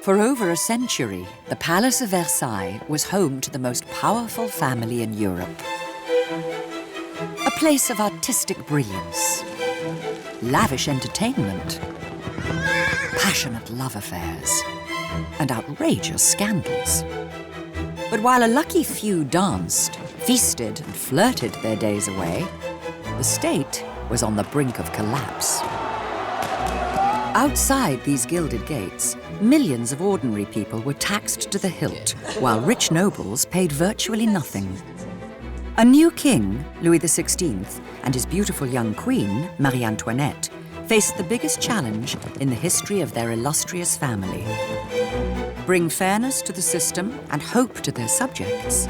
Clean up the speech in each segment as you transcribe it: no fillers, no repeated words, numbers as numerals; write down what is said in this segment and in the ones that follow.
For over a century, the Palace of Versailles was home to the most powerful family in Europe. A place of artistic brilliance, lavish entertainment, passionate love affairs, and outrageous scandals. But while a lucky few danced, feasted, and flirted their days away, the state was on the brink of collapse. Outside these gilded gates, millions of ordinary people were taxed to the hilt, while rich nobles paid virtually nothing. A new king, Louis XVI, and his beautiful young queen, Marie Antoinette, faced the biggest challenge in the history of their illustrious family. Bring fairness to the system and hope to their subjects,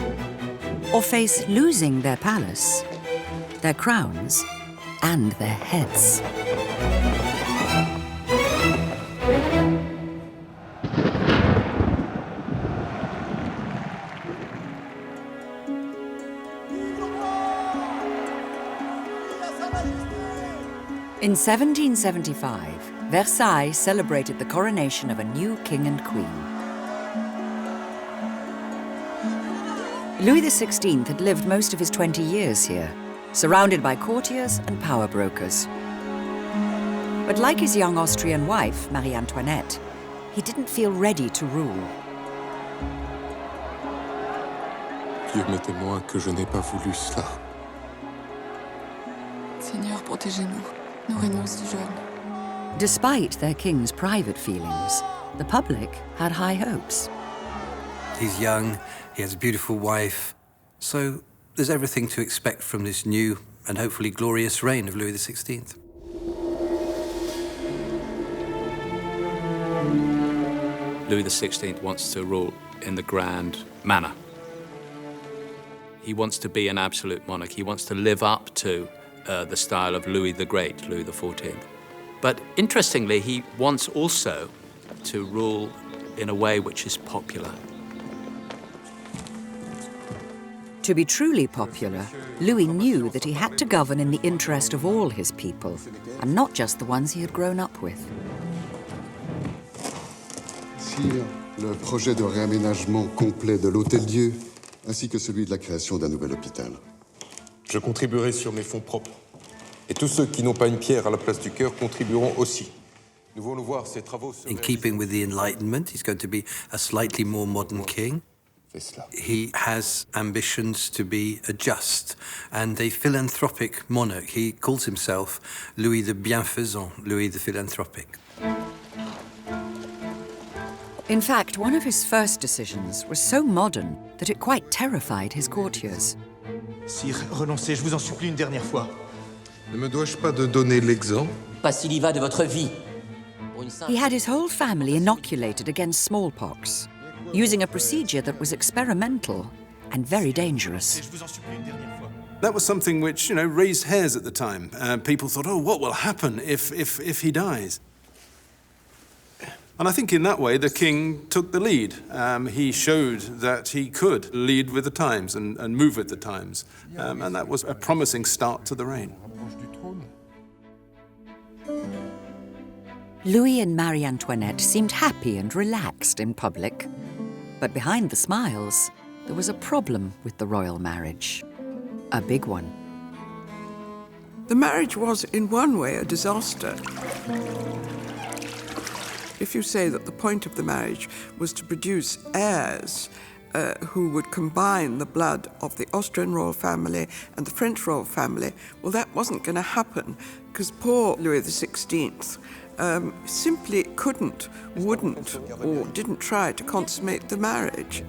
or face losing their palace, their crowns, and their heads. In 1775, Versailles celebrated the coronation of a new king and queen. Louis XVI had lived most of his 20 years here, surrounded by courtiers and power brokers. But like his young Austrian wife, Marie Antoinette, he didn't feel ready to rule. Dieu m'est témoin que je n'ai pas voulu cela. Seigneur, protégez-nous. Nous régnons si jeunes. Despite their king's private feelings, the public had high hopes. He's young, he has a beautiful wife, so there's everything to expect from this new and hopefully glorious reign of Louis XVI. Louis XVI wants to rule in the grand manner. He wants to be an absolute monarch. He wants to live up to the style of Louis the Great, Louis XIV. But interestingly, he wants also to rule in a way which is popular. To be truly popular, Louis knew that he had to govern in the interest of all his people, and not just the ones he had grown up with. Sire, le projet de réaménagement complet de l'Hôtel-Dieu, ainsi que celui de la création d'un nouvel hôpital. Je contribuerai sur mes fonds propres. Et tous ceux qui n'ont pas une pierre à la place du cœur contribueront aussi. Nous voulons voir ces travaux se In keeping with the Enlightenment, he's going to be a slightly more modern king. He has ambitions to be a just and a philanthropic monarch. He calls himself Louis the Bienfaisant, Louis the Philanthropic. In fact, one of his first decisions was so modern that it quite terrified his courtiers. Sire, renoncez, je vous en supplie une dernière fois. Ne me dois-je pas de donner l'exemple? Pas s'il y va de votre vie. He had his whole family inoculated against smallpox, using a procedure that was experimental and very dangerous. That was something which, raised hairs at the time. People thought, oh, what will happen if he dies? And I think in that way, the king took the lead. He showed that he could lead with the times and move with the times. And that was a promising start to the reign. Louis and Marie Antoinette seemed happy and relaxed in public. But behind the smiles, there was a problem with the royal marriage. A big one. The marriage was, in one way, a disaster. If you say that the point of the marriage was to produce heirs who would combine the blood of the Austrian royal family and the French royal family, well, that wasn't going to happen because poor Louis XVI simply couldn't, wouldn't, or didn't try to consummate the marriage.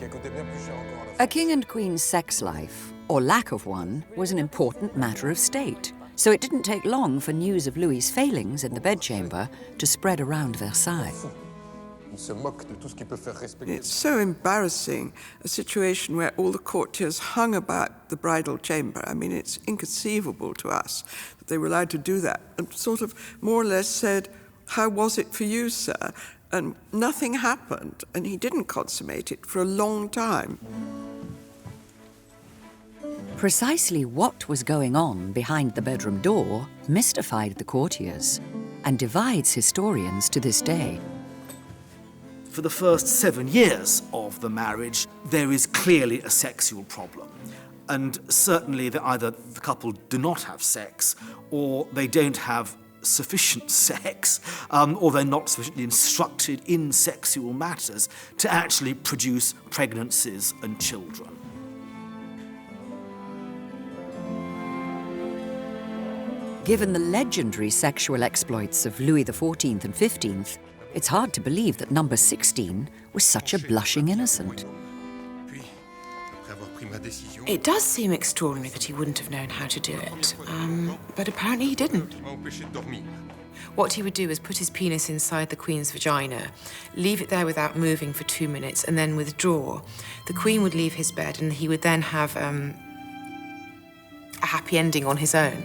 A king and queen's sex life, or lack of one, was an important matter of state. So it didn't take long for news of Louis's failings in the bedchamber to spread around Versailles. It's so embarrassing, a situation where all the courtiers hung about the bridal chamber. I mean, it's inconceivable to us that they were allowed to do that, and sort of more or less said, "How was it for you, sir?" And nothing happened, and he didn't consummate it for a long time. Precisely what was going on behind the bedroom door mystified the courtiers and divides historians to this day. For the first 7 years of the marriage, there is clearly a sexual problem. And certainly either the couple do not have sex, or they don't have sufficient sex, or they're not sufficiently instructed in sexual matters to actually produce pregnancies and children. Given the legendary sexual exploits of Louis XIV and XV, it's hard to believe that number 16 was such a blushing innocent. It does seem extraordinary that he wouldn't have known how to do it, but apparently he didn't. What he would do is put his penis inside the Queen's vagina, leave it there without moving for 2 minutes, and then withdraw. The Queen would leave his bed, and he would then have a happy ending on his own.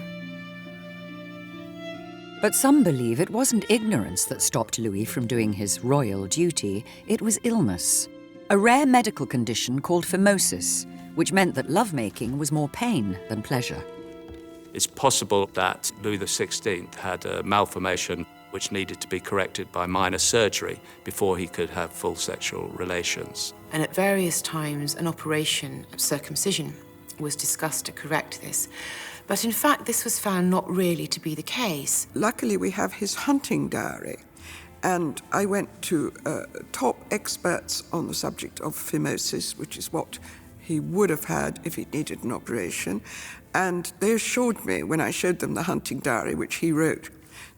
But some believe it wasn't ignorance that stopped Louis from doing his royal duty, it was illness. A rare medical condition called phimosis, which meant that lovemaking was more pain than pleasure. It's possible that Louis XVI had a malformation which needed to be corrected by minor surgery before he could have full sexual relations. And at various times, an operation of circumcision was discussed to correct this. But in fact, this was found not really to be the case. Luckily, we have his hunting diary. And I went to top experts on the subject of phimosis, which is what he would have had if he needed an operation. And they assured me, when I showed them the hunting diary, which he wrote,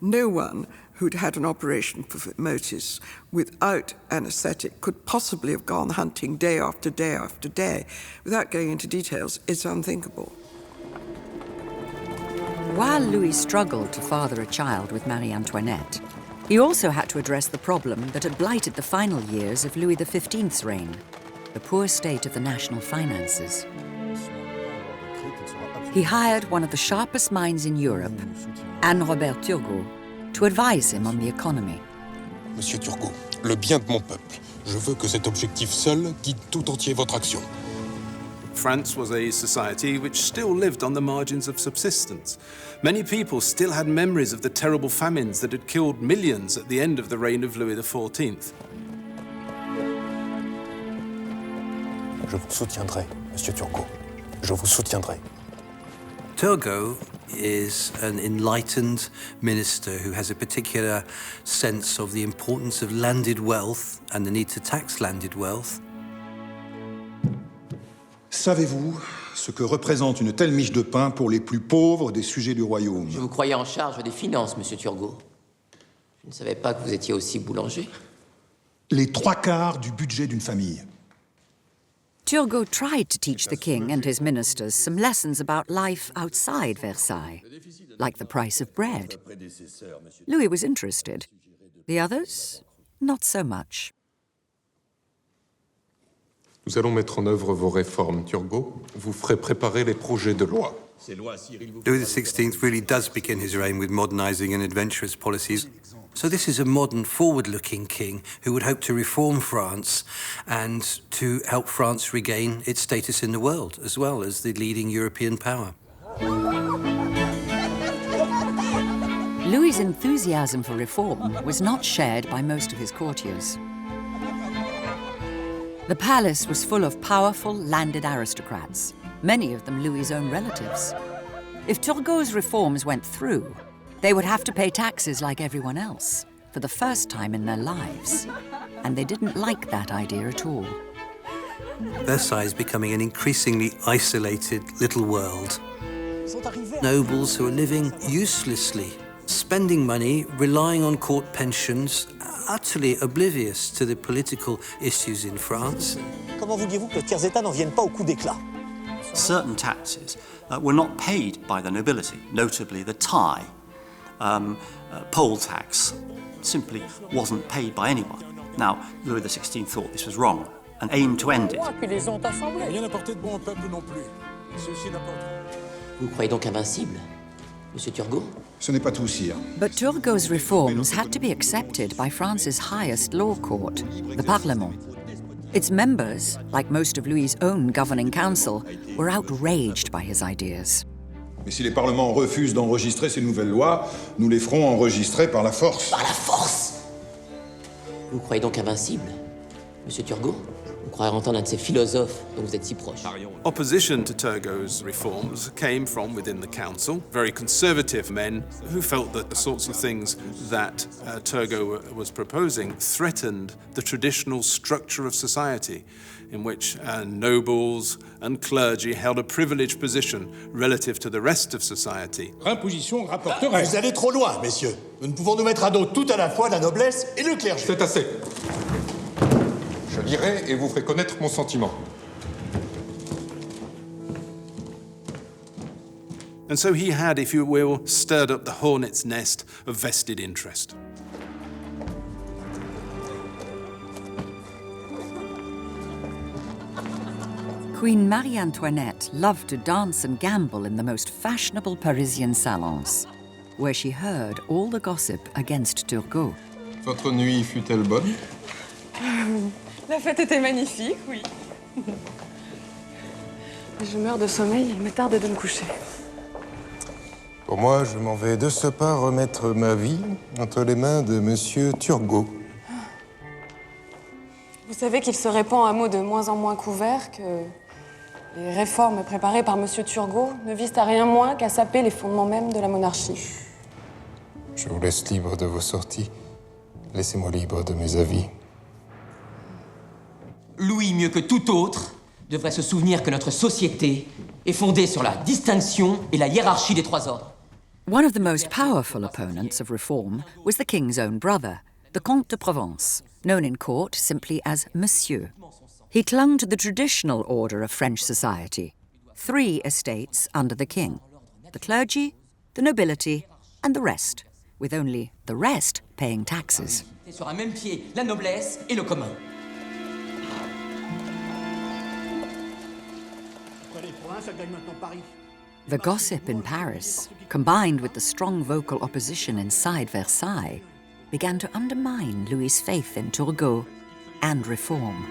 no one who'd had an operation for phimosis without anaesthetic could possibly have gone hunting day after day after day. Without going into details, it's unthinkable. While Louis struggled to father a child with Marie Antoinette, he also had to address the problem that had blighted the final years of Louis XV's reign, the poor state of the national finances. He hired one of the sharpest minds in Europe, Anne-Robert Turgot, to advise him on the economy. Monsieur Turgot, le bien de mon peuple. Je veux que cet objectif seul guide tout entier votre action. France was a society which still lived on the margins of subsistence. Many people still had memories of the terrible famines that had killed millions at the end of the reign of Louis XIV. Je vous soutiendrai, Monsieur Turgot. Je vous soutiendrai. Turgot is an enlightened minister who has a particular sense of the importance of landed wealth and the need to tax landed wealth. Savez-vous ce que représente une telle miche de pain pour les plus pauvres des sujets du royaume? Je vous croyais en charge des finances, Monsieur Turgot. Je ne savais pas que vous étiez aussi boulanger. Les 3/4 du budget d'une famille. Turgot tried to teach the king and his ministers some lessons about life outside Versailles, like the price of bread. Louis was interested. The others, not so much. Nous allons mettre en œuvre vos réformes, Turgot. Vous ferez préparer les projets de loi. Louis XVI really does begin his reign with modernising and adventurous policies. So this is a modern, forward-looking king who would hope to reform France and to help France regain its status in the world, as well as the leading European power. Louis's enthusiasm for reform was not shared by most of his courtiers. The palace was full of powerful, landed aristocrats, many of them Louis's own relatives. If Turgot's reforms went through, they would have to pay taxes like everyone else, for the first time in their lives. And they didn't like that idea at all. Versailles is becoming an increasingly isolated little world. Nobles who are living uselessly, spending money, relying on court pensions, utterly oblivious to the political issues in France. Comment vouliez-vous que les tiers états n'en viennent pas au coup d'éclat? Certain taxes were not paid by the nobility, notably the tie. Poll tax simply wasn't paid by anyone. Now, Louis XVI thought this was wrong and aimed to end it. Vous croyez donc invincible, Monsieur Turgot? Ce n'est pas tout, sire. But Turgot's reforms had to be accepted by France's highest law court, the Parlement. Its members, like most of Louis's own governing council, were outraged by his ideas. Mais si les parlements refusent d'enregistrer ces nouvelles lois, nous les ferons enregistrer par la force. Par la force? Vous croyez donc invincible, Monsieur Turgot? On croirait entendre un de ces philosophes dont vous êtes si proche. Opposition to Turgot's reforms came from within the council, very conservative men who felt that the sorts of things that Turgot was proposing threatened the traditional structure of society, in which nobles and clergy held a privileged position relative to the rest of society. Imposition rapporterait. Vous allez trop loin, messieurs. Nous ne pouvons nous mettre à dos tout à la fois la noblesse et le clergé. C'est assez. Je lirai et vous ferai connaître mon sentiment. And so he had, if you will, stirred up the hornet's nest of vested interest. Queen Marie-Antoinette loved to dance and gamble in the most fashionable Parisian salons, where she heard all the gossip against Turgot. Votre nuit fut-elle bonne? La fête était magnifique, oui. Je meurs de sommeil, il me tarde de me coucher. Pour moi, je m'en vais de ce pas remettre ma vie entre les mains de Monsieur Turgot. Vous savez qu'il se répand un mot de moins en moins couvert que les réformes préparées par Monsieur Turgot ne visent à rien moins qu'à saper les fondements mêmes de la monarchie. Je vous laisse libre de vos sorties. Laissez-moi libre de mes avis. Louis, mieux que tout autre, devrait se souvenir que notre société est fondée sur la distinction et la hiérarchie des trois ordres. One of the most powerful opponents of reform was the king's own brother, the Comte de Provence, known in court simply as Monsieur. He clung to the traditional order of French society, 3 estates under the king: the clergy, the nobility, and the rest, with only the rest paying taxes. Sur un même pied, la noblesse et le commun. The gossip in Paris, combined with the strong vocal opposition inside Versailles, began to undermine Louis's faith in Turgot and reform.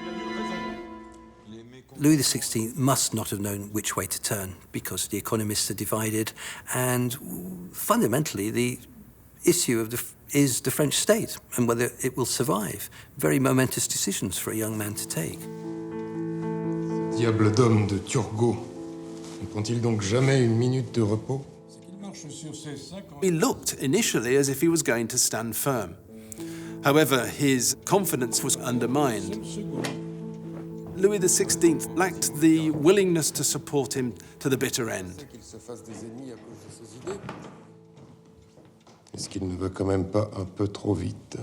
Louis XVI must not have known which way to turn because the economists are divided, and fundamentally the issue of is the French state and whether it will survive. Very momentous decisions for a young man to take. Diable d'homme de Turgot, ne prend-il donc jamais une minute de repos? He looked initially as if he was going to stand firm. However, his confidence was undermined. Louis XVI lacked the willingness to support him to the bitter end. Est-ce qu'il ne veut quand même pas un peu trop vite?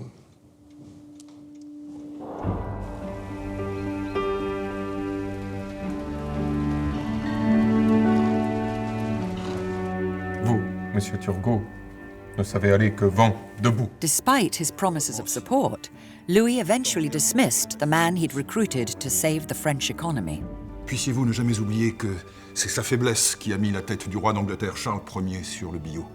Vous, Monsieur Turgot, ne savez aller que vent debout. Despite his promises of support, Louis eventually dismissed the man he'd recruited to save the French economy. Puissiez-vous ne jamais oublier que c'est sa faiblesse qui a mis la tête du roi d'Angleterre Charles Ier sur le billot.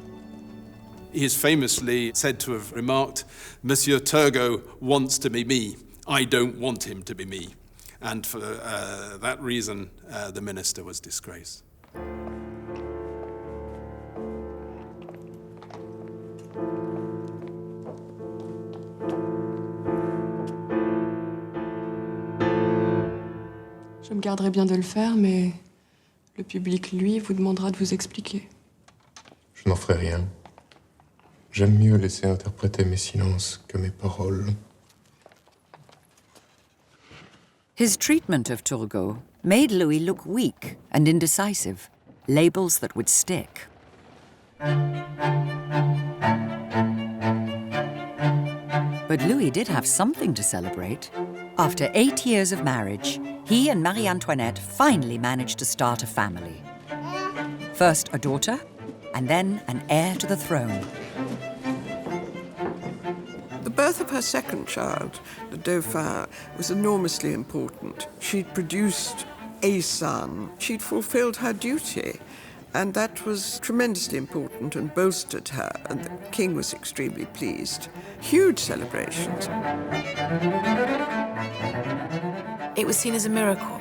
He is famously said to have remarked, Monsieur Turgot wants to be me. I don't want him to be me. And for that reason, the minister was disgraced. Je me garderai bien de le faire, mais le public, lui, vous demandera de vous expliquer. Je n'en ferai rien. J'aime mieux laisser interpréter mes silences que mes paroles. His treatment of Turgot made Louis look weak and indecisive, labels that would stick. But Louis did have something to celebrate. After 8 years of marriage, he and Marie-Antoinette finally managed to start a family. First a daughter, and then an heir to the throne. The birth of her second child, the Dauphin, was enormously important. She'd produced a son. She'd fulfilled her duty, and that was tremendously important and bolstered her, and the king was extremely pleased. Huge celebrations. It was seen as a miracle.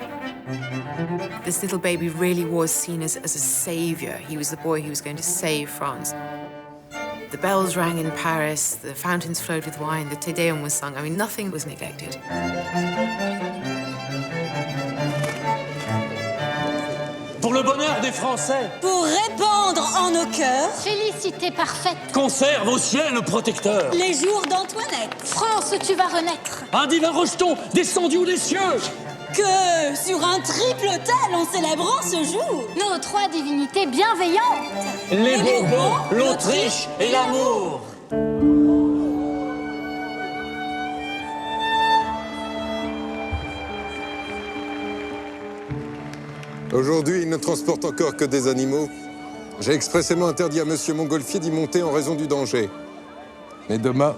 This little baby really was seen as a savior. He was the boy who was going to save France. The bells rang in Paris, the fountains flowed with wine, the Te Deum was sung. I mean, nothing was neglected. Pour le bonheur des Français. Pour répandre en nos cœurs. Félicité parfaite. Conserve au ciel le protecteur. Les jours d'Antoinette. France, tu vas renaître. Un divin rejeton descendu des cieux. Que sur un triple autel en célébrant ce jour. Nos trois divinités bienveillantes. Les Bourbons, l'Autriche et l'amour. Aujourd'hui, il ne transporte encore que des animaux. J'ai expressément interdit à Monsieur Montgolfier d'y monter en raison du danger. Mais demain,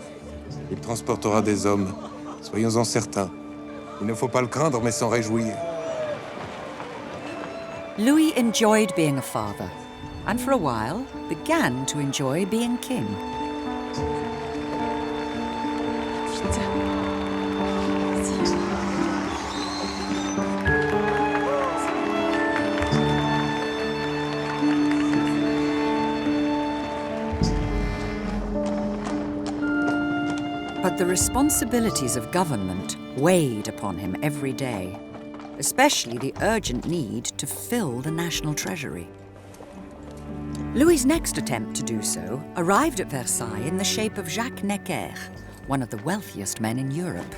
il transportera des hommes. Soyons-en certains. Il ne faut pas le craindre, mais s'en réjouir. Louis enjoyed being a father, and for a while began to enjoy being king. But the responsibilities of government weighed upon him every day, especially the urgent need to fill the national treasury. Louis's next attempt to do so arrived at Versailles in the shape of Jacques Necker, one of the wealthiest men in Europe.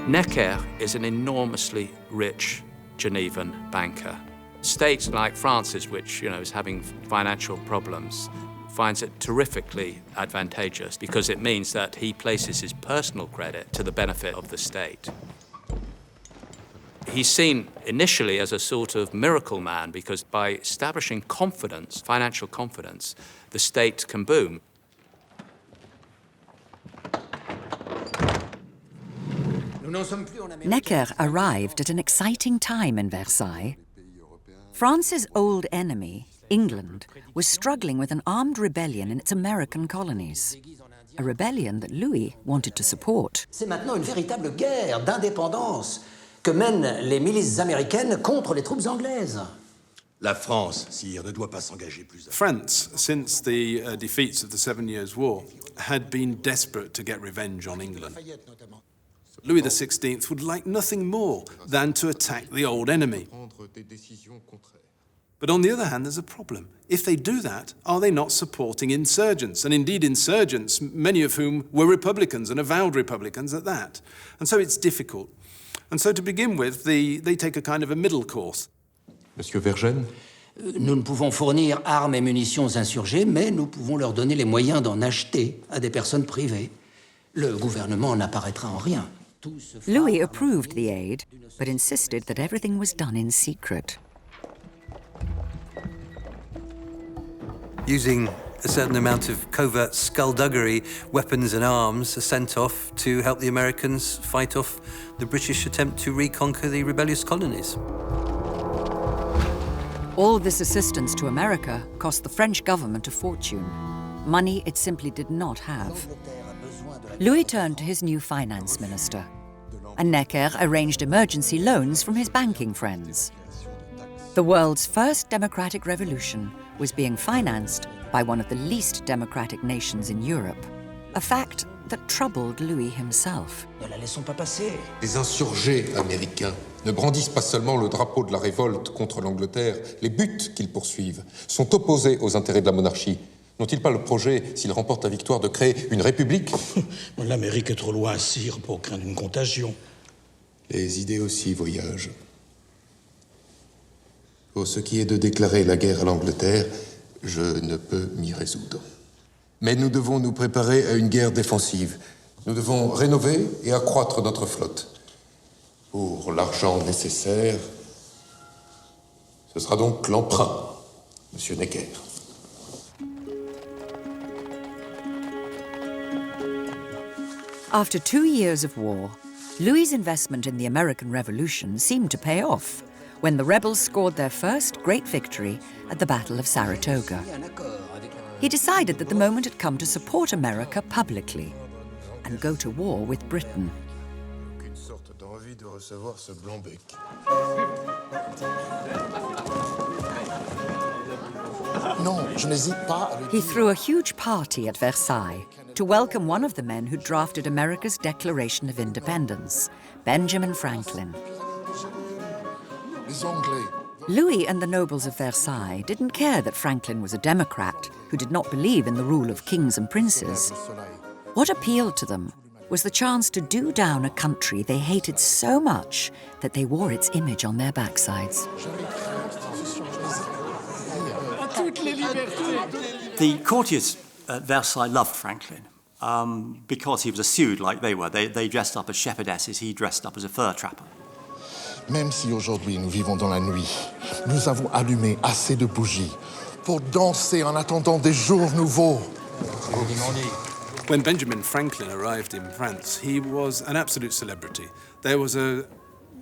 Necker is an enormously rich Genevan banker. States like France's, which is having financial problems, finds it terrifically advantageous because it means that he places his personal credit to the benefit of the state. He's seen initially as a sort of miracle man because by establishing confidence, financial confidence, the state can boom. Necker arrived at an exciting time in Versailles. France's old enemy, England, was struggling with an armed rebellion in its American colonies. A rebellion that Louis wanted to support. C'est maintenant une véritable guerre d'indépendance que mènent les milices américaines contre les troupes anglaises. La France, sire, ne doit pas s'engager plus. France, since the defeats of the 7 Years' War, had been desperate to get revenge on England. Louis XVI would like nothing more than to attack the old enemy. But on the other hand, there's a problem. If they do that, are they not supporting insurgents? And indeed insurgents, many of whom were Republicans and avowed Republicans at that. And so it's difficult. And so to begin with, they take a kind of a middle course. Monsieur Vergennes? Nous ne pouvons fournir armes et munitions aux insurgés, mais nous pouvons leur donner les moyens d'en acheter à des personnes privées. Le gouvernement n'apparaîtra en rien. Louis approved the aid, but insisted that everything was done in secret. Using a certain amount of covert skullduggery, weapons and arms are sent off to help the Americans fight off the British attempt to reconquer the rebellious colonies. All this assistance to America cost the French government a fortune, money it simply did not have. Louis turned to his new finance minister, and Necker arranged emergency loans from his banking friends. The world's first democratic revolution was being financed by one of the least democratic nations in Europe, a fact that troubled Louis himself. Ne la laissons pas passer. Les insurgés américains ne brandissent pas seulement le drapeau de la révolte contre l'Angleterre. Les buts qu'ils poursuivent sont opposés aux intérêts de la monarchie. N'ont-ils pas le projet, s'ils remportent la victoire, de créer une république? L'Amérique est trop loin, sire, pour craindre une contagion. Les idées aussi voyagent. Pour ce qui est de déclarer la guerre à l'Angleterre, je ne peux m'y résoudre. Mais nous devons nous préparer à une guerre défensive. Nous devons rénover et accroître notre flotte. Pour l'argent nécessaire, ce sera donc l'emprunt, Monsieur Necker. After 2 years of war, Louis's investment in the American Revolution seemed to pay off when the rebels scored their first great victory at the Battle of Saratoga. He decided that the moment had come to support America publicly and go to war with Britain. Aucune sorte d'envie de recevoir ce blanc-bec. Non, je n'hésite pas à le He dire. threw a huge party at Versailles to welcome one of the men who drafted America's Declaration of Independence, Benjamin Franklin. Les Anglais. Louis and the nobles of Versailles didn't care that Franklin was a Democrat who did not believe in the rule of kings and princes. What appealed to them was the chance to do down a country they hated so much that they wore its image on their backsides. The courtiers at Versailles loved Franklin because he was a Sude like they were. They dressed up as shepherdesses, he dressed up as a fur trapper. Même si aujourd'hui nous vivons dans la nuit, nous avons allumé assez de bougies pour danser en attendant des jours nouveaux. When Benjamin Franklin arrived in France, he was an absolute celebrity. There was a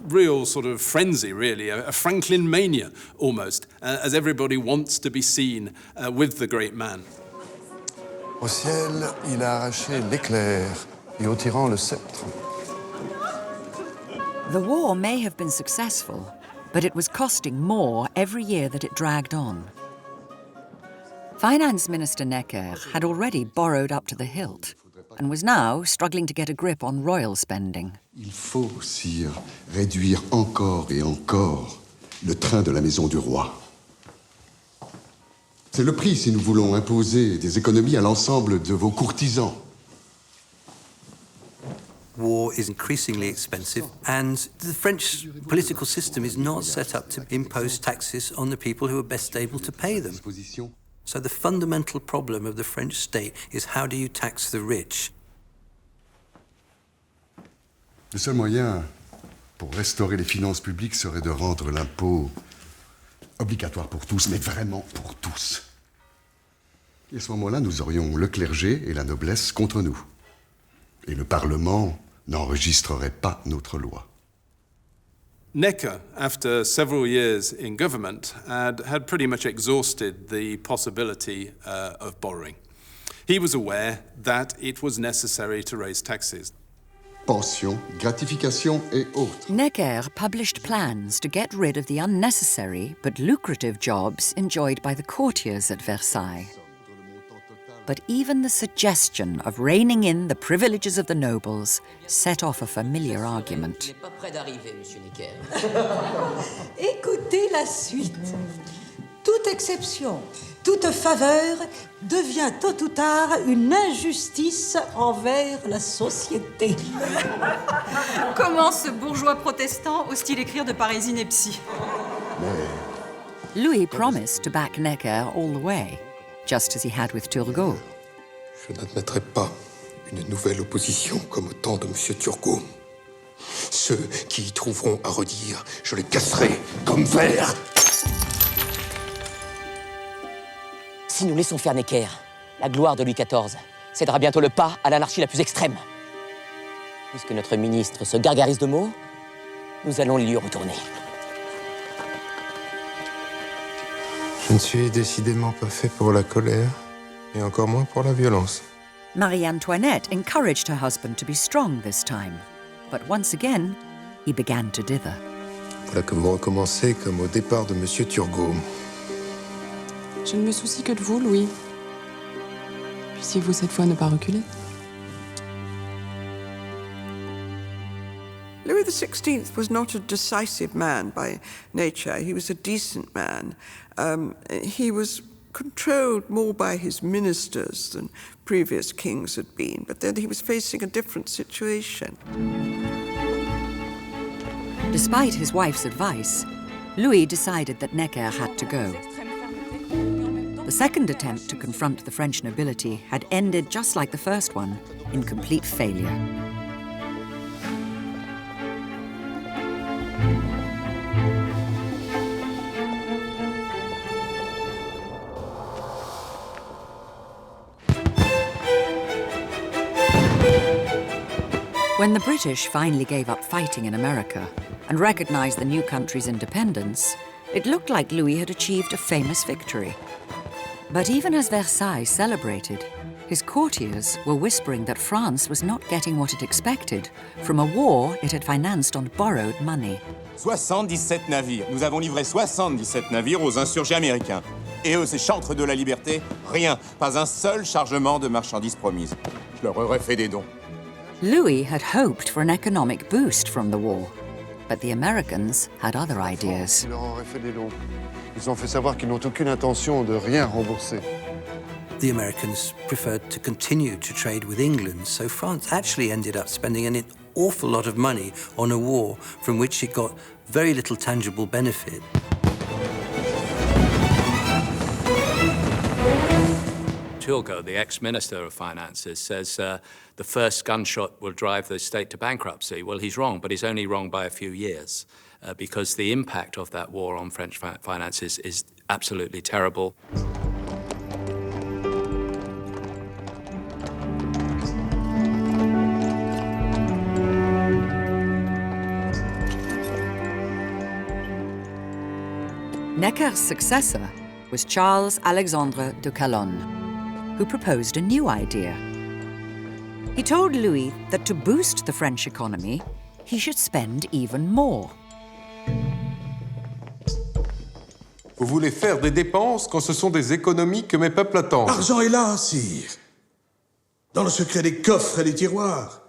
real sort of frenzy, really, a Franklin mania almost, as everybody wants to be seen with the great man. Au ciel, il a arraché l'éclair et au tyran le sceptre. The war may have been successful, but it was costing more every year that it dragged on. Finance Minister Necker had already borrowed up to the hilt and was now struggling to get a grip on royal spending. Il faut, sire, réduire encore et encore le train de la maison du roi. C'est le prix si nous voulons imposer des économies à l'ensemble de vos courtisans. War is increasingly expensive, and the French political system is not set up to impose taxes on the people who are best able to pay them. So the fundamental problem of the French state is how do you tax the rich? Le seul moyen pour restaurer les finances publiques serait de rendre l'impôt obligatoire pour tous, mais vraiment pour tous. Et à ce moment-là, nous aurions le clergé et la noblesse contre nous. Et le Parlement n'enregistrerait pas notre loi. Necker, after several years in government, had pretty much exhausted the possibility of borrowing. He was aware that it was necessary to raise taxes. Pensions, gratifications et autres. Necker published plans to get rid of the unnecessary but lucrative jobs enjoyed by the courtiers at Versailles. But even the suggestion of reining in the privileges of the nobles set off a familiar argument. Pas près d'arriver, Monsieur Necker. Écoutez la suite. Toute exception, toute faveur devient tôt ou tard une injustice envers la société. Comment ce bourgeois protestant ose-t-il écrire de pareilles inepties? Louis promised to back Necker all the way, just as he had with Turgot. Je n'admettrai pas une nouvelle opposition comme au temps de M. Turgot. Ceux qui y trouveront à redire, je les casserai comme verre. Si nous laissons faire Necker, la gloire de Louis XIV cédera bientôt le pas à l'anarchie la plus extrême. Puisque notre ministre se gargarise de mots, nous allons lui retourner. Je ne suis décidément pas fait pour la colère, et encore moins pour la violence. Marie-Antoinette encouraged her husband to be strong this time. But once again, he began to dither. Voilà que vous recommencez comme au départ de M. Turgot. Je ne me soucie que de vous, Louis. Puissiez-vous cette fois ne pas reculer? Louis XVI was not a decisive man by nature. He was a decent man. He was controlled more by his ministers than previous kings had been, but then he was facing a different situation. Despite his wife's advice, Louis decided that Necker had to go. The second attempt to confront the French nobility had ended just like the first one, in complete failure. When the British finally gave up fighting in America and recognized the new country's independence, it looked like Louis had achieved a famous victory. But even as Versailles celebrated, his courtiers were whispering that France was not getting what it expected from a war it had financed on borrowed money. 77 navires. Nous avons livré 77 navires aux insurgés américains. Et eux, ces chantres de la liberté, rien, pas un seul chargement de marchandises promises. Je leur aurais fait des dons. Louis had hoped for an economic boost from the war, but the Americans had other ideas. Ils leur auraient fait des dons. Ils ont fait savoir qu'ils n'ont aucune intention de rien rembourser. The Americans preferred to continue to trade with England, so France actually ended up spending an awful lot of money on a war from which it got very little tangible benefit. Turgot, the ex-minister of finances, says the first gunshot will drive the state to bankruptcy. Well, he's wrong, but he's only wrong by a few years because the impact of that war on French finances is absolutely terrible. Necker's successor was Charles Alexandre de Calonne, who proposed a new idea. He told Louis that to boost the French economy, he should spend even more. Vous voulez faire des dépenses quand ce sont des économies que mes peuples attendent. L'argent est là, sire. Dans le secret des coffres et des tiroirs.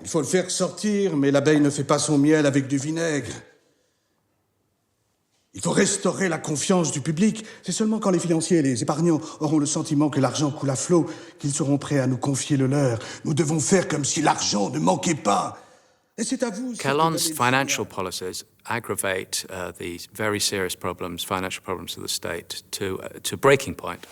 Il faut le faire sortir, mais l'abeille ne fait pas son miel avec du vinaigre. Il faut restaurer la confiance du public. C'est seulement quand les financiers et les épargnants auront le sentiment que l'argent coule à flot qu'ils seront prêts à nous confier le leur. Nous devons faire comme si l'argent ne manquait pas. Et c'est à vous... Calonne's financial policies aggravate the very serious financial problems of the state to breaking point.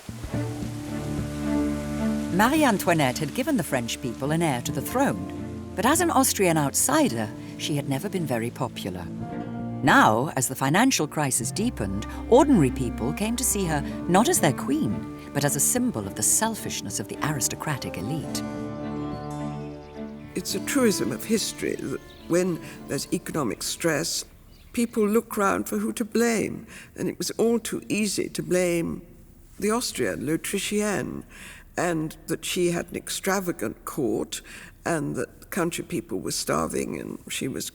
Marie-Antoinette had given the French people an heir to the throne, but as an Austrian outsider, she had never been very popular. Now, as the financial crisis deepened, ordinary people came to see her not as their queen, but as a symbol of the selfishness of the aristocratic elite. It's a truism of history that when there's economic stress, people look round for who to blame, and it was all too easy to blame the Austrian, l'Autrichienne, and that she had an extravagant court, and that the country people were starving, and she was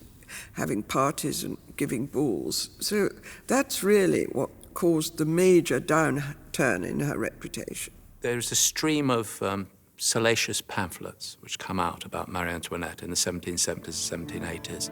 having parties and giving balls. So that's really what caused the major downturn in her reputation. There's a stream of salacious pamphlets which come out about Marie Antoinette in the 1770s and 1780s.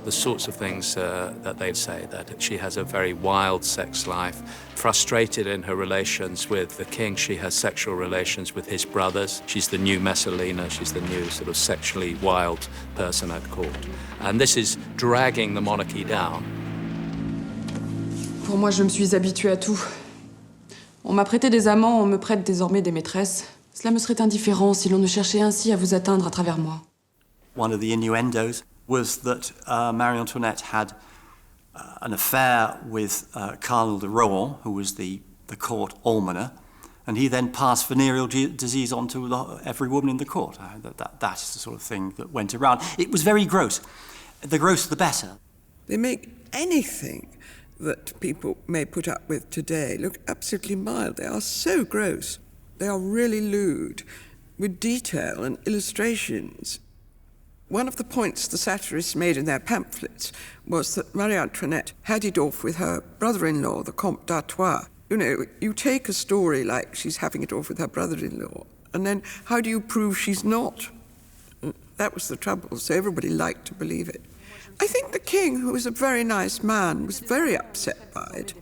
The sorts of things that they'd say, that she has a very wild sex life, frustrated in her relations with the king. She has sexual relations with his brothers. She's the new Messalina. She's the new sort of sexually wild person at court. And this is dragging the monarchy down. Pour moi, je me suis habituée à tout. On m'a prêté des amants, on me prête désormais des maîtresses. Cela me serait indifférent si l'on ne cherchait ainsi à vous atteindre à travers moi. One of the innuendos was that Marie Antoinette had an affair with Cardinal de Rohan, who was the court almoner, and he then passed venereal disease on to every woman in the court. That's the sort of thing that went around. It was very gross. The grosser the better. They make anything that people may put up with today look absolutely mild. They are so gross. They are really lewd, with detail and illustrations. One of the points the satirists made in their pamphlets was that Marie Antoinette had it off with her brother-in-law, the Comte d'Artois. You know, you take a story like she's having it off with her brother-in-law, and then how do you prove she's not? That was the trouble, so everybody liked to believe it. I think the king, who was a very nice man, was very upset by it.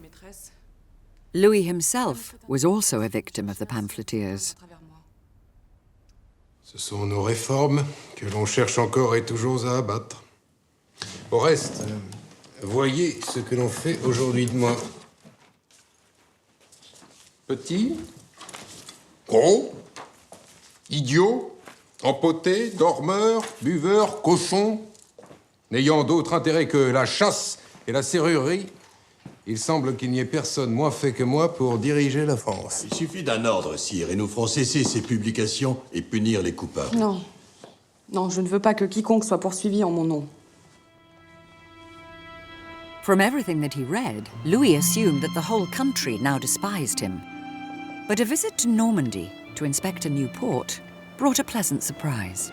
Louis himself was also a victim of the pamphleteers. Ce sont nos réformes que l'on cherche encore et toujours à abattre. Au reste, voyez ce que l'on fait aujourd'hui de moi. Petit, gros, idiot, empoté, dormeur, buveur, cochon, n'ayant d'autre intérêt que la chasse et la serrurerie, il semble qu'il n'y ait personne moins fait que moi pour diriger la France. Il suffit d'un ordre, sire, et nous ferons cesser ces publications et punir les coupables. Non. Non, je ne veux pas que quiconque soit poursuivi en mon nom. From everything that he read, Louis assumed that the whole country now despised him. But a visit to Normandy to inspect a new port brought a pleasant surprise.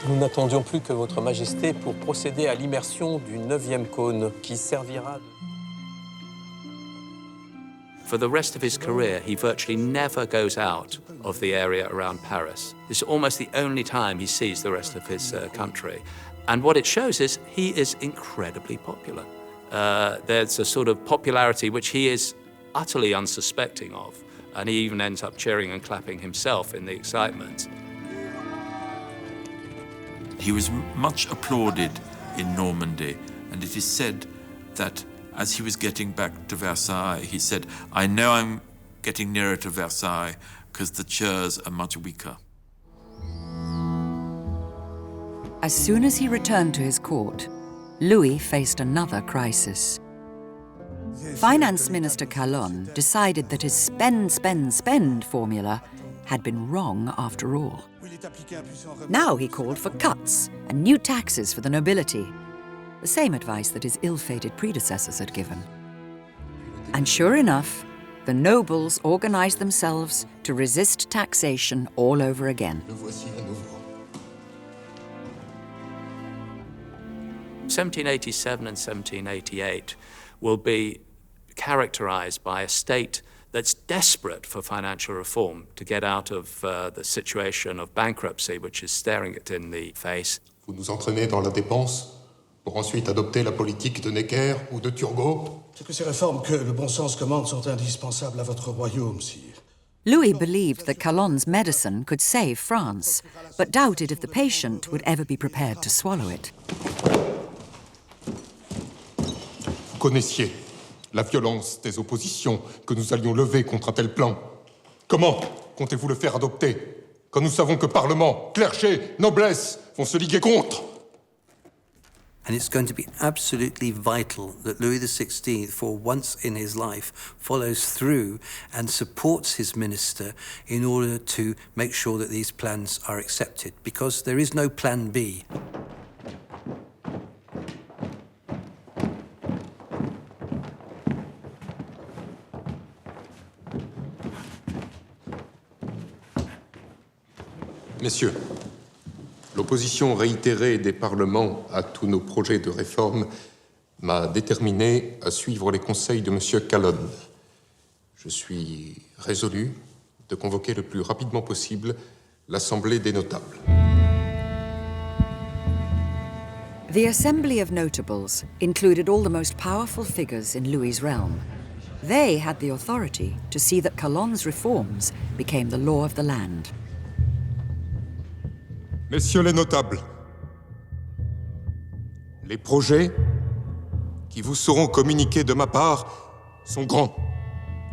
Nous n'attendions plus que votre majesté pour procéder à l'immersion du 9e cône qui servira... For the rest of his career, he virtually never goes out of the area around Paris. It's almost the only time he sees the rest of his country. And what it shows is he is incredibly popular. There's a sort of popularity which he is utterly unsuspecting of, and he even ends up cheering and clapping himself in the excitement. He was much applauded in Normandy, and it is said that as he was getting back to Versailles, he said, "I know I'm getting nearer to Versailles because the chairs are much weaker." As soon as he returned to his court, Louis faced another crisis. Finance Minister Calonne decided that his spend, spend, spend formula had been wrong after all. Now he called for cuts and new taxes for the nobility, the same advice that his ill-fated predecessors had given. And sure enough, the nobles organized themselves to resist taxation all over again. 1787 and 1788 will be characterized by a state that's desperate for financial reform to get out of the situation of bankruptcy which is staring it in the face. Vous nous entraînez dans la dépense pour ensuite adopter la politique de Necker ou de Turgot. C'est que ces réformes que le bon sens commande sont indispensables à votre royaume, sire. Louis believed that Calonne's medicine could save France, but doubted if the patient would ever be prepared to swallow it. Vous connaissiez la violence des oppositions que nous allions lever contre un tel plan. Comment comptez-vous le faire adopter quand nous savons que Parlement, clergé, noblesse vont se liguer contre? And it's going to be absolutely vital that Louis XVI, for once in his life, follows through and supports his minister in order to make sure that these plans are accepted, because there is no plan B. Messieurs, l'opposition réitérée des parlements à tous nos projets de réforme m'a déterminé à suivre les conseils de M. Calonne. Je suis résolu de convoquer le plus rapidement possible l'Assemblée des notables. The Assembly of Notables included all the most powerful figures in Louis's realm. They had the authority to see that Calonne's reforms became the law of the land. Messieurs les notables, les projets qui vous seront communiqués de ma part sont grands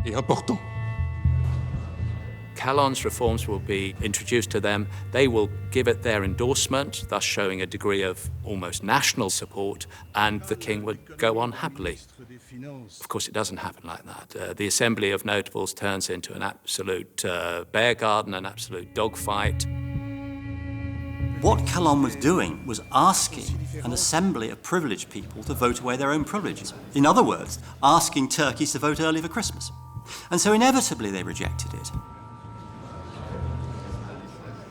et importants. Calonne's reforms will be introduced to them. They will give it their endorsement, thus showing a degree of almost national support, and the king would go on happily. Of course, it doesn't happen like that. The Assembly of Notables turns into an absolute bear garden, an absolute dogfight. What Calonne was doing was asking an assembly of privileged people to vote away their own privileges. In other words, asking turkeys to vote early for Christmas. And so inevitably they rejected it.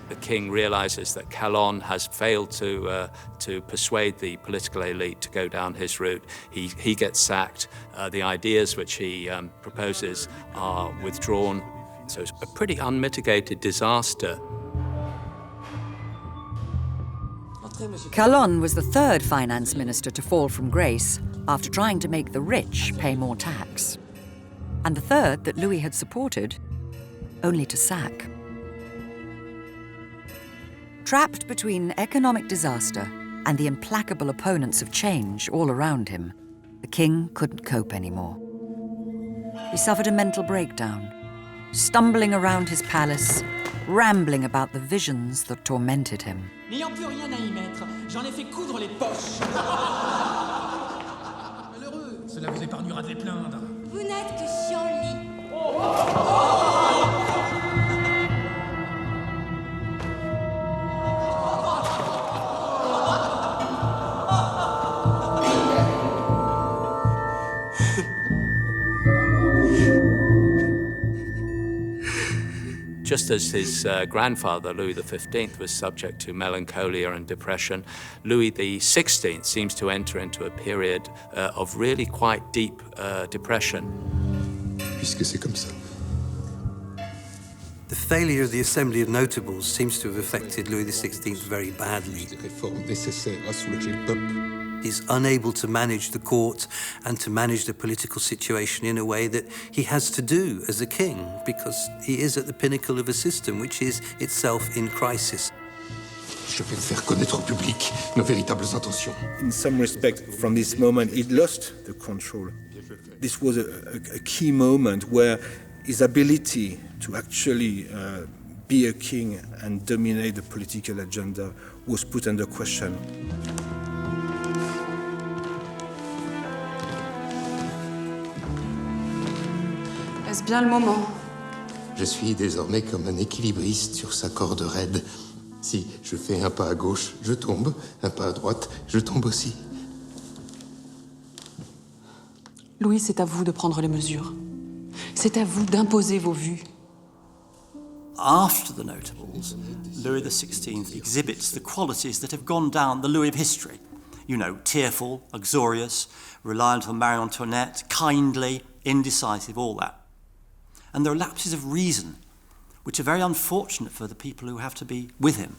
The king realizes that Calonne has failed to persuade the political elite to go down his route. He gets sacked. The ideas which he proposes are withdrawn. So it's a pretty unmitigated disaster. Calonne was the third finance minister to fall from grace after trying to make the rich pay more tax. And the third that Louis had supported, only to sack. Trapped between economic disaster and the implacable opponents of change all around him, the king couldn't cope anymore. He suffered a mental breakdown, stumbling around his palace, rambling about the visions that tormented him. N'ayant plus rien à y mettre, j'en ai fait coudre les poches. Malheureux, cela vous épargnera de les plaindre. Vous n'êtes que chiant-lit. Just as his grandfather, Louis XV, was subject to melancholia and depression, Louis XVI seems to enter into a period of really quite deep depression. puisque c'est comme ça. The failure of the Assembly of Notables seems to have affected Louis XVI very badly. Des réformes nécessaires à soulager le peuple. He's unable to manage the court and to manage the political situation in a way that he has to do as a king, because he is at the pinnacle of a system which is itself in crisis. Je vais faire connaître au public nos véritables intentions. In some respect, from this moment, he lost the control. This was a key moment where his ability to actually be a king and dominate the political agenda was put under question. Est-ce bien le moment? Je suis désormais comme un équilibriste sur sa corde raide. Si je fais un pas à gauche, je tombe. Un pas à droite, je tombe aussi. Louis, c'est à vous de prendre les mesures. C'est à vous d'imposer vos vues. After the notables, Louis XVI exhibits the qualities that have gone down the Louis of history. You know, tearful, uxorious, reliant on Marie Antoinette, kindly, indecisive, all that. And there are lapses of reason, which are very unfortunate for the people who have to be with him.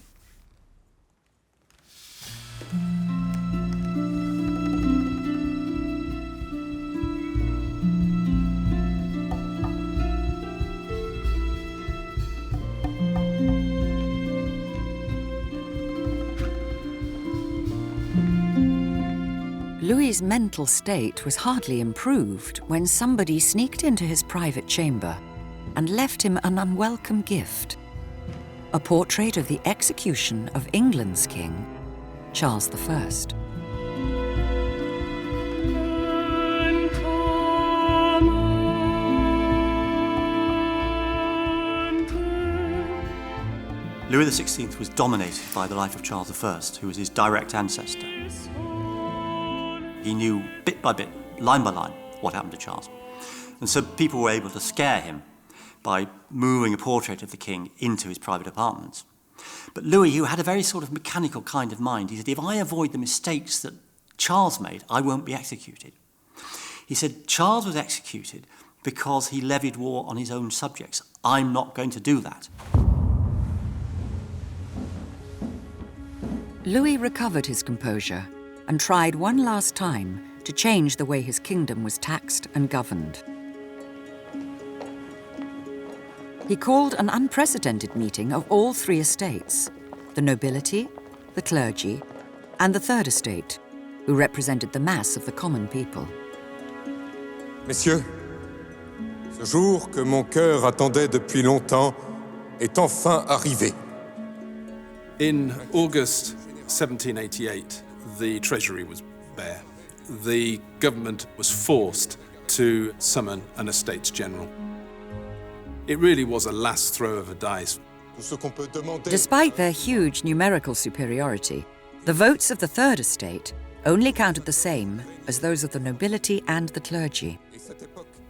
Louis's mental state was hardly improved when somebody sneaked into his private chamber and left him an unwelcome gift: a portrait of the execution of England's king, Charles I. Louis XVI was dominated by the life of Charles I, who was his direct ancestor. He knew bit by bit, line by line, what happened to Charles. And so people were able to scare him by moving a portrait of the king into his private apartments. But Louis, who had a very sort of mechanical kind of mind, he said, if I avoid the mistakes that Charles made, I won't be executed. He said, Charles was executed because he levied war on his own subjects. I'm not going to do that. Louis recovered his composure and tried one last time to change the way his kingdom was taxed and governed. He called an unprecedented meeting of all three estates: the nobility, the clergy, and the third estate, who represented the mass of the common people. Messieurs, ce jour que mon cœur attendait depuis longtemps est enfin arrivé. In August 1788, the Treasury was bare. The government was forced to summon an Estates General. It really was a last throw of a dice. Despite their huge numerical superiority, the votes of the Third Estate only counted the same as those of the nobility and the clergy.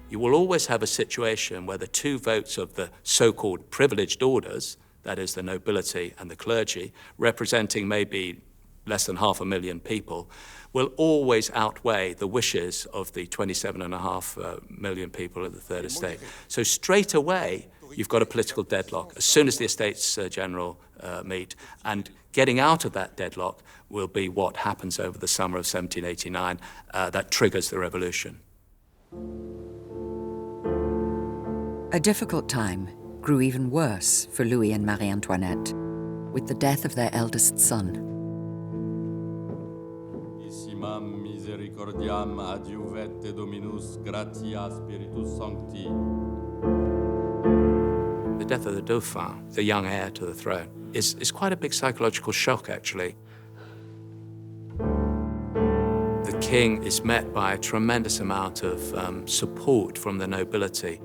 You will always have a situation where the two votes of the so-called privileged orders, that is the nobility and the clergy, representing maybe less than 500,000 people, will always outweigh the wishes of the 27.5 million people of the Third Estate. So straight away, you've got a political deadlock as soon as the Estates General meet. And getting out of that deadlock will be what happens over the summer of 1789 that triggers the revolution. A difficult time grew even worse for Louis and Marie Antoinette, with the death of their eldest son. Misericordiam adiuvete Dominus gratia Spiritus Sancti. The death of the Dauphin, the young heir to the throne, is quite a big psychological shock, actually. The king is met by a tremendous amount of support from the nobility.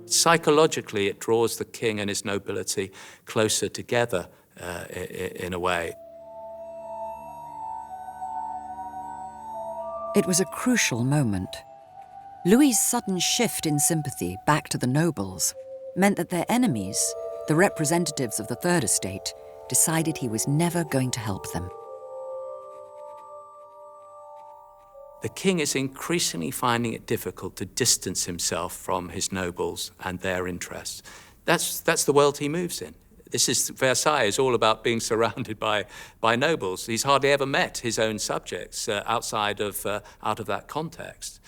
Psychologically, it draws the king and his nobility closer together in a way. It was a crucial moment. Louis's sudden shift in sympathy back to the nobles meant that their enemies, the representatives of the Third Estate, decided he was never going to help them. The king is increasingly finding it difficult to distance himself from his nobles and their interests. That's the world he moves in. Versailles is all about being surrounded by nobles. He's hardly ever met his own subjects out of that context.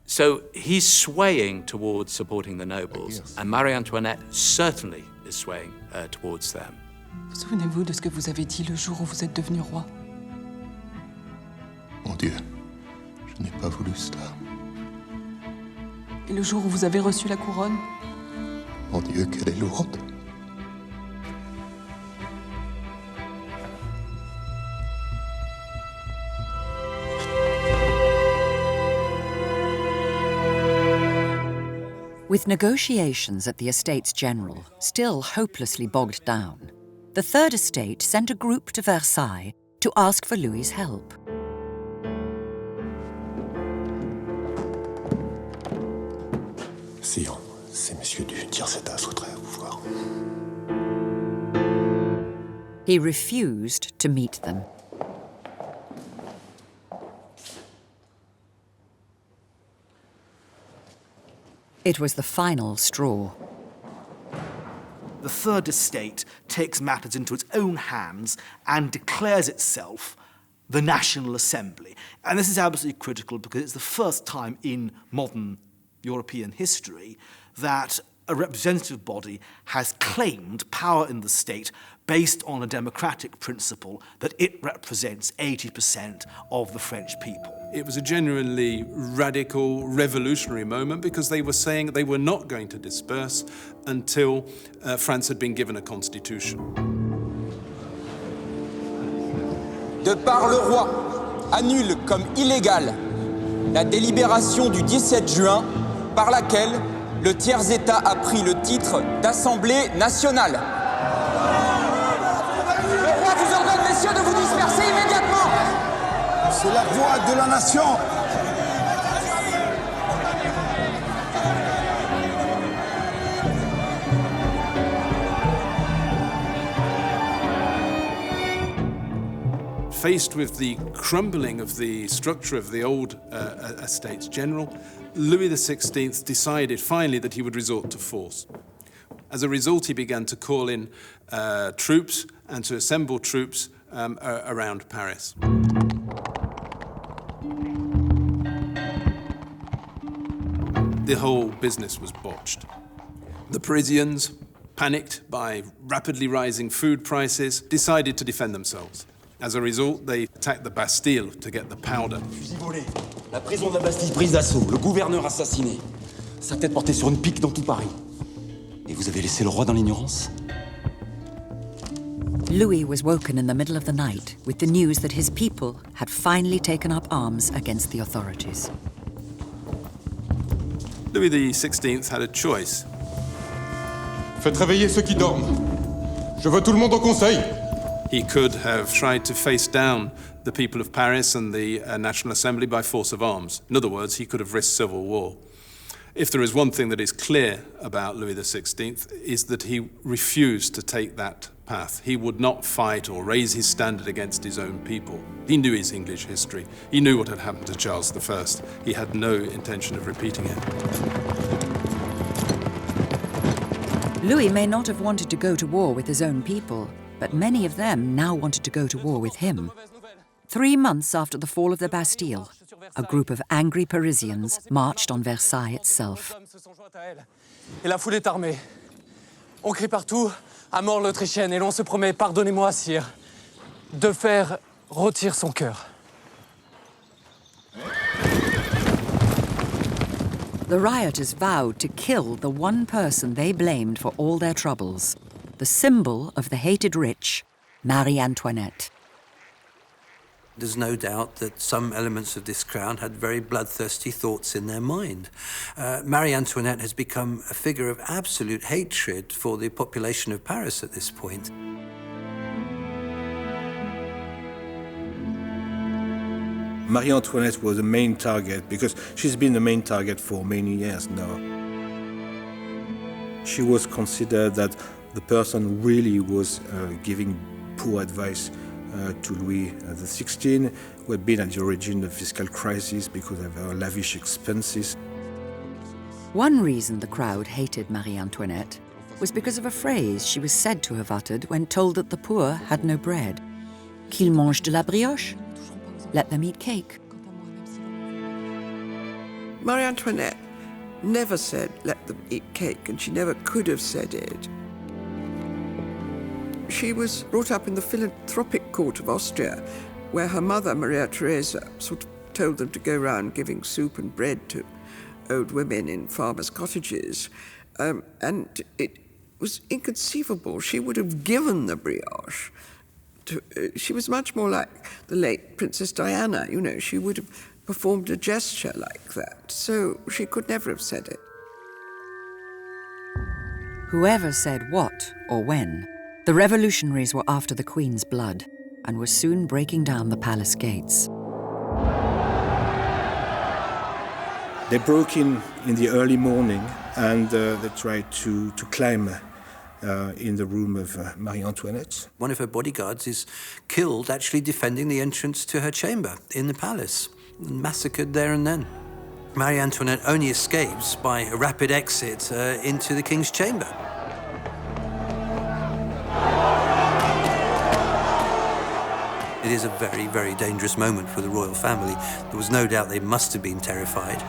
So he's swaying towards supporting the nobles, and Marie Antoinette certainly is swaying towards them. Vous souvenez-vous de ce que vous avez dit le jour où vous êtes devenu roi? Mon Dieu, je n'ai pas voulu cela. Et le jour où vous avez reçu la couronne? Mon Dieu, qu'elle est lourde. With negotiations at the Estates General still hopelessly bogged down, the Third Estate sent a group to Versailles to ask for Louis's help. Sire, ces messieurs du tiers-état souhaiteraient vous voir. He refused to meet them. It was the final straw. The Third Estate takes matters into its own hands and declares itself the National Assembly. And this is absolutely critical because it's the first time in modern European history that a representative body has claimed power in the state based on a democratic principle that it represents 80% of the French people. It was a genuinely radical, revolutionary moment because they were saying they were not going to disperse until France had been given a constitution. De par le roi, annule comme illégale la délibération du 17 juin par laquelle le tiers-État a pris le titre d'Assemblée nationale. Le roi vous ordonne, messieurs, de vous disperser immédiatement. C'est la voix de la nation. Faced with the crumbling of the structure of the old Estates General, Louis XVI decided finally that he would resort to force. As a result, he began to call in troops and to assemble troops around Paris. The whole business was botched. The Parisians, panicked by rapidly rising food prices, decided to defend themselves. As a result, they attacked the Bastille to get the powder. Fusil volé, la prison de la Bastille prise d'assaut, le gouverneur assassiné, sa tête portée sur une pique dans tout Paris. Et vous avez laissé le roi dans l'ignorance? Louis was woken in the middle of the night with the news that his people had finally taken up arms against the authorities. Louis XVI had a choice. Faites réveiller ceux qui dorment. Je veux tout le monde au conseil. He could have tried to face down the people of Paris and the National Assembly by force of arms. In other words, he could have risked civil war. If there is one thing that is clear about Louis XVI, is that he refused to take that path. He would not fight or raise his standard against his own people. He knew his English history. He knew what had happened to Charles I. He had no intention of repeating it. Louis may not have wanted to go to war with his own people, but many of them now wanted to go to war with him. 3 months after the fall of the Bastille, a group of angry Parisians marched on Versailles itself. Et la foule est armée. On crie partout à mort l'Autrichienne et l'on se promet, pardonnez-moi, sire, de faire rôtir son cœur. The rioters vowed to kill the one person they blamed for all their troubles, the symbol of the hated rich, Marie Antoinette. There's no doubt that some elements of this crown had very bloodthirsty thoughts in their mind. Marie Antoinette has become a figure of absolute hatred for the population of Paris at this point. Marie Antoinette was the main target because she's been the main target for many years now. She was considered that the person really was giving poor advice to Louis XVI, who had been at the origin of fiscal crisis because of her lavish expenses. One reason the crowd hated Marie Antoinette was because of a phrase she was said to have uttered when told that the poor had no bread. Qu'ils mangent de la brioche? Let them eat cake. Marie Antoinette never said, let them eat cake, and she never could have said it. She was brought up in the philanthropic court of Austria, where her mother, Maria Theresa, sort of told them to go around giving soup and bread to old women in farmers' cottages. And it was inconceivable. She would have given the brioche. She was much more like the late Princess Diana, you know. She would have performed a gesture like that. So she could never have said it. Whoever said what or when, the revolutionaries were after the Queen's blood and were soon breaking down the palace gates. They broke in the early morning and they tried to climb in the room of Marie Antoinette. One of her bodyguards is killed actually defending the entrance to her chamber in the palace, massacred there and then. Marie Antoinette only escapes by a rapid exit into the king's chamber. It is a very, very dangerous moment for the royal family. There was no doubt they must have been terrified.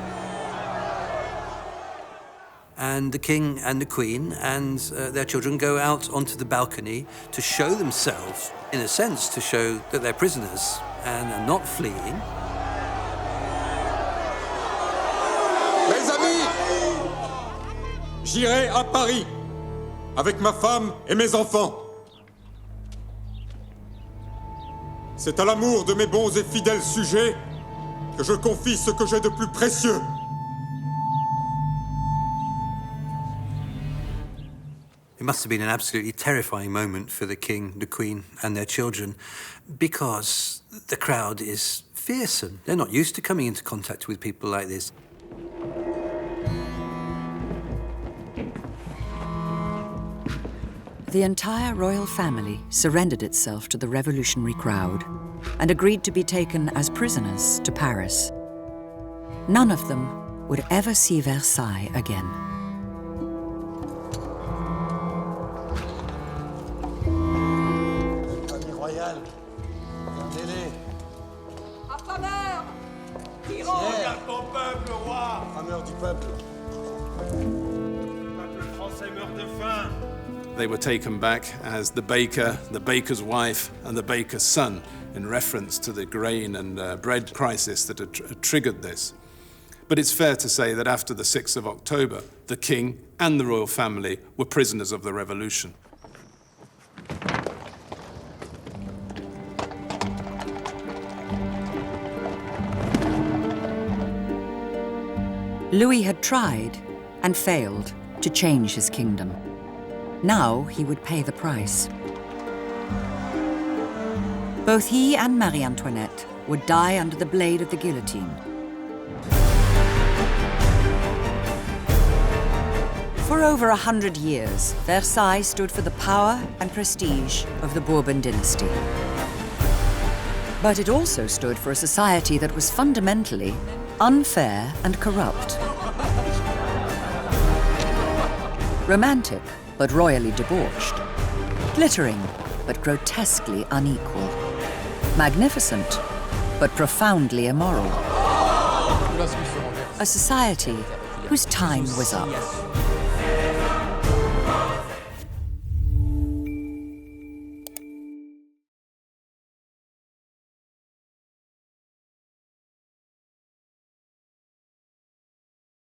And the king and the queen and their children go out onto the balcony to show themselves, in a sense, to show that they're prisoners and are not fleeing. Mes amis, j'irai à Paris avec ma femme et mes enfants. C'est à l'amour de mes bons et fidèles sujets que je confie ce que j'ai de plus précieux. It must have been an absolutely terrifying moment for the king, the queen, and their children, because the crowd is fearsome. They're not used to coming into contact with people like this. The entire royal family surrendered itself to the revolutionary crowd and agreed to be taken as prisoners to Paris. None of them would ever see Versailles again. They were taken back as the baker, the baker's wife, and the baker's son, in reference to the grain and bread crisis that had triggered this. But it's fair to say that after the 6th of October, the king and the royal family were prisoners of the revolution. Louis had tried and failed to change his kingdom. Now he would pay the price. Both he and Marie Antoinette would die under the blade of the guillotine. For over 100 years, Versailles stood for the power and prestige of the Bourbon dynasty. But it also stood for a society that was fundamentally unfair and corrupt. Romantic, but royally debauched. Glittering, but grotesquely unequal. Magnificent, but profoundly immoral. A society whose time was up.